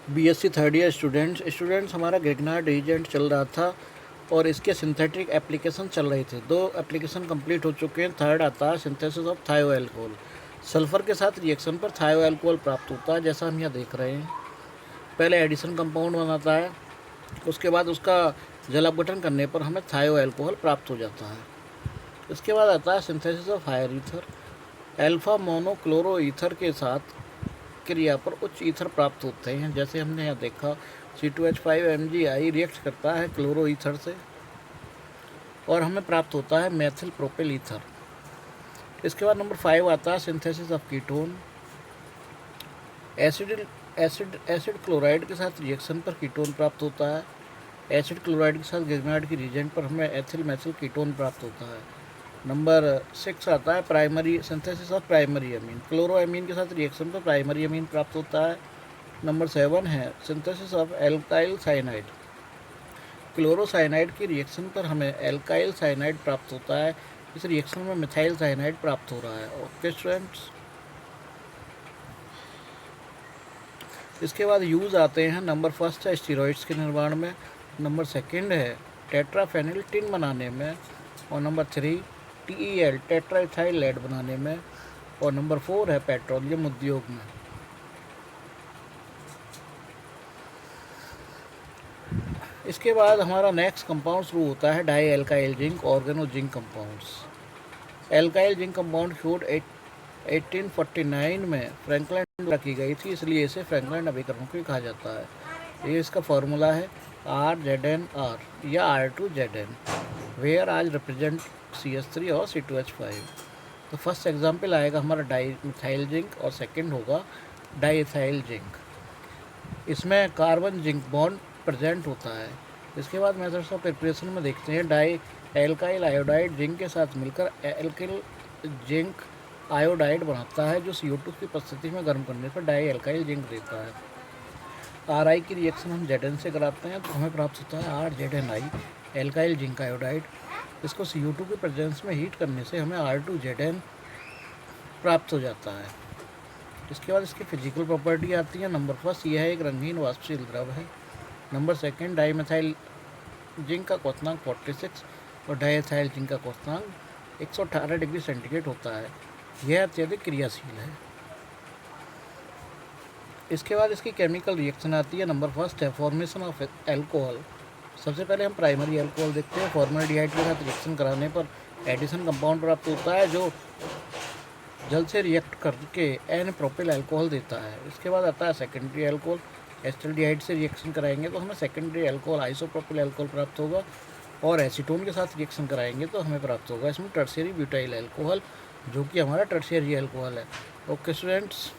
BSc third year students हमारा Grignard reagent चल रहा था और इसके सिंथेटिक एप्लीकेशन चल रहे थे। 2 एप्लीकेशन कंप्लीट हो चुके हैं। थर्ड आता है सिंथेसिस ऑफ थायो अल्कोहल। सल्फ़र के साथ रिएक्शन पर थायो अल्कोहल प्राप्त होता है, जैसा हम यहाँ देख रहे हैं। पहले एडिशन कंपाउंड बनाता है, उसके बाद उसका जलावघटन करने पर हमें थायो अल्कोहल प्राप्त हो जाता है। इसके बाद आता है synthesis of higher ether. Alpha monochloro ether के साथ क्रिया पर उच्च ईथर प्राप्त होते हैं, जैसे हमने यहाँ देखा C2H5MgI रिएक्ट करता है क्लोरो ईथर से और हमें प्राप्त होता है मेथिल प्रोपिल ईथर। इसके बाद नंबर 5 आता है synthesis of ketone. Acid chloride के साथ रिएक्शन पर कीटोन प्राप्त होता है। एसिड क्लोराइड के साथ ग्रिग्नार्ड की रिएजेंट पर हमें एथिल मेथिल कीटोन प्राप्त होता है। नंबर 6 आता है primary synthesis of primary amine. Chloramine के साथ रिएक्शन पर प्राइमरी अमीन प्राप्त होता है। नंबर 7 है सिंथेसिस ऑफ एल्काइल साइनाइड। क्लोरोसाइनाइड की रिएक्शन पर हमें एल्काइल साइनाइड प्राप्त होता है। इस रिएक्शन में मिथाइल साइनाइड प्राप्त हो रहा है। ओके स्टूडेंट्स, इसके बाद यूज़ आते हैं। नंबर 1 है स्टीरॉइड्स के निर्माण में। नंबर 2 है टेट्राफेनिल टिन बनाने में। और नंबर 3 TEL टेट्राइथाइल लेड बनाने में। और नंबर 4 है पेट्रोलियम उद्योग में। इसके बाद हमारा नेक्स्ट कंपाउंड शुरू होता है dialkyl zinc organozinc compounds. Alkyl zinc compound शोध 1849 में फ्रैंकलिन रखी गई थी, इसलिए इसे फ्रैंकलिन अभिकरण भी कहा जाता है। ये इसका फॉर्मूला है RZnR या R2Zn, वेयर आज रिप्रेजेंट CH3 और C2H5। तो फर्स्ट एग्जाम्पल आएगा हमारा डाई मिथाइल जिंक और सेकंड होगा डाई इथाइल जिंक। इसमें कार्बन जिंक बॉन्ड प्रेजेंट होता है। इसके बाद मेथड्स ऑफ प्रिपरेशन में देखते हैं। डाई एल्काइल आयोडाइड जिंक के साथ मिलकर एल्किल जिंक आयोडाइड बनाता है, जो CO2 की उपस्थिति में गर्म करने पर डाई एल्काइल जिंक देता है। RI की रिएक्शन हम Zn से कराते हैं तो हमें प्राप्त होता है RZnI एल्काइल जिंक आयोडाइड। इसको CO2 के प्रेजेंस में हीट करने से हमें R2Zn प्राप्त हो जाता है। इसके बाद इसकी फिजिकल प्रॉपर्टी आती है। नंबर 1 यह एक रंगीन वाष्पशील द्रव है। नंबर 2 डाई मिथाइल जिंक का क्वथनांक 46 और डाई इथाइल जिंक का क्वथनांक 118 डिग्री सेंटीग्रेड होता है। यह अत्यधिक क्रियाशील है। इसके बाद इसकी केमिकल रिएक्शन आती है। नंबर 1 है फॉर्मेशन ऑफ एल्कोहल। सबसे पहले हम प्राइमरी एल्कोहल देखते हैं। फॉर्मल्डिहाइड के साथ रिएक्शन कराने पर एडिशन कंपाउंड प्राप्त होता है, जो जल से रिएक्ट करके एन प्रोपिल अल्कोहल देता है। इसके बाद आता है सेकेंडरी अल्कोहल। एस्टल्डिहाइड से रिएक्शन कराएंगे तो हमें सेकेंडरी अल्कोहल आइसोप्रोपिल अल्कोहल प्राप्त होगा, और एसीटोन के साथ रिएक्शन कराएंगे तो हमें प्राप्त होगा इसमें टर्शियरी ब्यूटाइल अल्कोहल, जो कि हमारा टर्शियरी अल्कोहल है। Okay students.